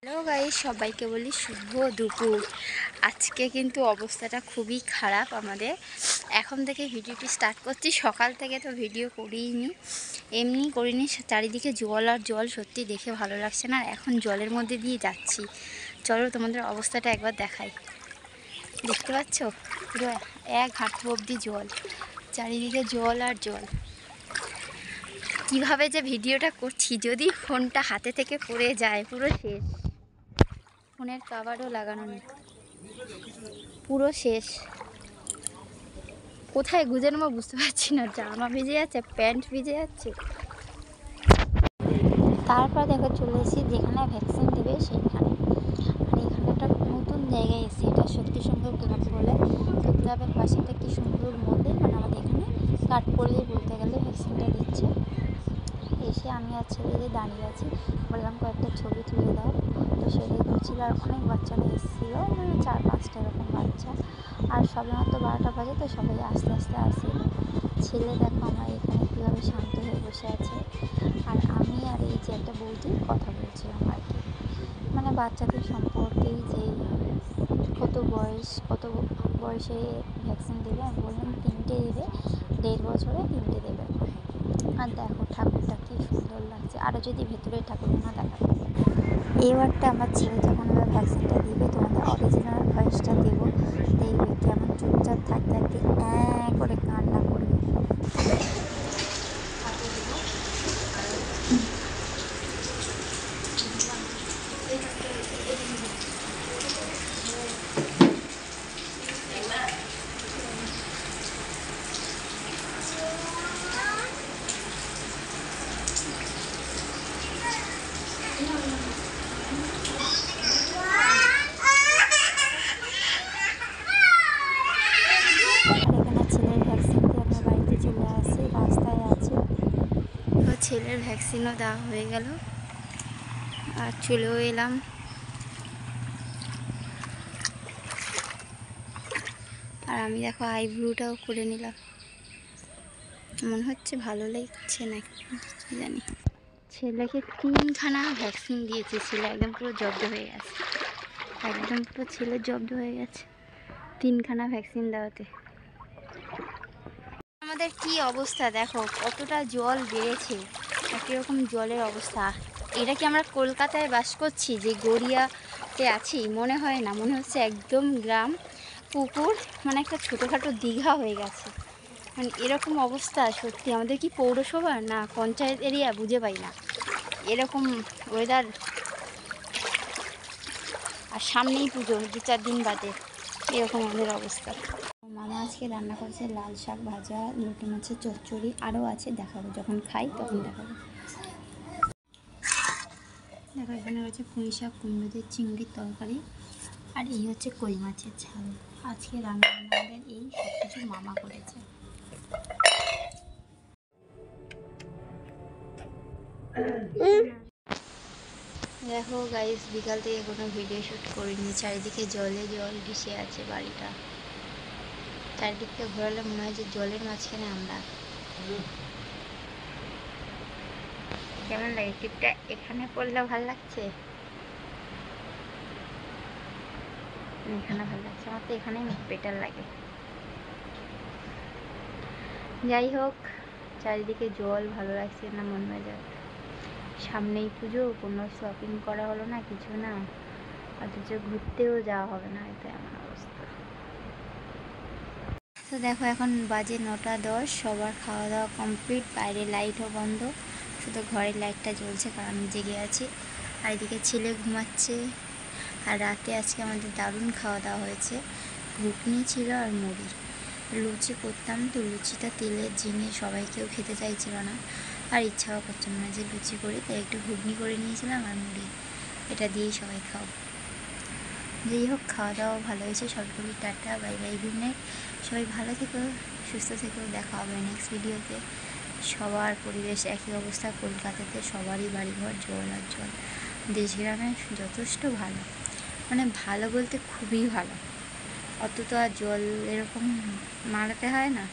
Hello guys, সবাইকে বলি শুভ দুপুর। আজকে কিন্তু অবস্থাটা খুবই খারাপ আমাদের। এখন থেকে ভিডিওটি স্টার্ট করছি, সকাল থেকে তো ভিডিও করিনি, এমনি করিনি। চারিদিকে জল আর জল, সত্যি দেখে ভালো লাগছে না। এখন জলের মধ্যে দিয়ে যাচ্ছি, চলো তোমাদের অবস্থাটা একবার দেখাই। দেখতে পাচ্ছ পুরো এক হাঁটু অবধি জল, চারিদিকে জল আর জল। কিভাবে যে ভিডিওটা করছি, যদি ফোনটা হাতে থেকে পড়ে যায় পুরো শেষ। ফোনের কভারও লাগানো নেই, পুরো শেষ। কোথায় গুজে নেবো বুঝতে পারছি না, জামা ভিজে যাচ্ছে, প্যান্ট ভিজে যাচ্ছে। তারপর দেখো চলে এসেছি যেখানে ভ্যাকসিন দেবে সেইখানে। আর এখানে একটা নতুন জায়গায় এসেছি, এটা শক্তি সংঘ ক্লাব বলে। ক্লাবের পাশে একটা কি সুন্দর মন্দির, মানে আমাদের এখানে কাঠ পড়লেই বলতে গেলে ভ্যাকসিনটা দিচ্ছে। এসে আমি আর ছেলে দাঁড়িয়ে আছি, বললাম কয়েকটা ছবি তুলে দাও। তো সেটাই করছিল। আর অনেক বাচ্চারা এসেছিলো, মানে 4-5টা এরকম বাচ্চা। আর সবে মাত্র 12টা বাজে, তো সবাই আস্তে আস্তে আসছিল। ছেলে দেখো আমার এখানে কীভাবে শান্ত হয়ে বসে আছে। আর আমি আর এই যে একটা বৌদি কথা বলছিলাম আর কি, মানে বাচ্চাদের সম্পর্কেই, যে কত বয়সে ভ্যাকসিন দেবে। আমি বললাম 3টে দেবে, 1.5 বছরে 3টে দেবে। আর দেখো ঠাকুরটা কি সুন্দর লাগছে। আরও যদি ভেতরে ঠাকুরটা দেখা যাবে। এবারটা আমার ছেলে যখন ওরা ভ্যাকসিনটা দিবে, তোমাদের অরিজিনাল ভয়েসটা দেবো, দেখবে কেমন চুপচাপ থাকতে থাকতে করে কান্না করবে। ছেলের ভ্যাকসিনও দেওয়া হয়ে গেল আর চলেও এলাম। আর আমি দেখো আইব্রোটাও করে নিলাম, মনে হচ্ছে ভালো লাগছে না কি জানি। ছেলেকে 3খানা ভ্যাকসিন দিয়েছে, ছেলে একদম পুরো জব্দ হয়ে গেছে, একদম পুরো ছেলে জব্দ হয়ে গেছে 3খানা ভ্যাকসিন দেওয়াতে। আমাদের কি অবস্থা দেখো, কতটা জল বেড়েছে, একইরকম জলের অবস্থা। এটা কি আমরা কলকাতায় বাস করছি, যে গড়িয়াতে আছি? মনে হয় না, মনে হচ্ছে একদম গ্রাম, পুকুর, মানে একটা ছোটোখাটো দীঘা হয়ে গেছে। মানে এরকম অবস্থা, সত্যি আমাদের কি পৌরসভা না পঞ্চায়েত এরিয়া বুঝে পাই না, এরকম ওয়েদার। আর সামনেই পুজো, 2-4 দিন বাদে, এরকম আমাদের অবস্থা। মামা আজকে রান্না করছে লাল শাক ভাজা, লুটি মাছের চচ্চড়ি, আরও আছে, দেখাবো যখন খাই তখন দেখাবো। দেখো এখানে রয়েছে পুঁই শাক, কুমড়ো দিয়ে চিংড়ির তরকারি, আর এই হচ্ছে কই মাছের ঝাল। আজকে রান্না আমাদের এই সব কিছু মামা করেছে। দেখো গাইস, বিকাল থেকে কোনো ভিডিও শ্যুট করিনি, চারিদিকে জলে জল ভেসে আছে বাড়িটা। চারিদিকটা ঘোরালে মনে হয় যে জলের মাঝখানে আমরা। কেমন লাগে টিপটা? এখানে পড়লে ভালো লাগছে, এখানে ভালো লাগছে, আমার তো এখানেই বেটার লাগে। যাই হোক, চারিদিকে জল, ভালো লাগছে না, মন মেজাজ। সামনেই পুজো, কোনো শপিং করা হলো না, কিছু না, অথচ ঘুরতেও যাওয়া হবে না, এটা এমন অবস্থা। তো দেখো এখন বাজে 9টা 10, সবার খাওয়া দাওয়া কমপ্লিট, বাইরে লাইটও বন্ধ, শুধু ঘরের লাইটটা জ্বলছে কারণ আমি জেগে আছি। আর এদিকে ছেলে ঘুমাচ্ছে। আর রাতে আজকে আমাদের দারুণ খাওয়া দাওয়া হয়েছে, ঘুগনি ছিল আর মুড়ি। লুচি করতাম, তো লুচিটা তেলের জিনিস সবাই কেউ খেতে চাইছিল না, আর ইচ্ছাও করছিল না যে লুচি করি, তাই একটু ঘুগনি করে নিয়েছিলাম আর মুড়ি, এটা দিয়েই সবাই খাও। যাই হোক, খাওয়া দাওয়া ভালো হয়েছে। সবগুলি tata, bye bye, good night. সবাই ভালো থেকো, সুস্থ থেকো, দেখা হবে নেক্সট ভিডিওতে। সবার পরিবেশ একই অবস্থা, কলকাতাতে সবারই বাড়িঘর জল আর জল। দেশ গ্রামে যথেষ্ট ভালো, মানে ভালো বলতে খুবই ভালো, অত তো আর জল এরকম মারাতে হয় না।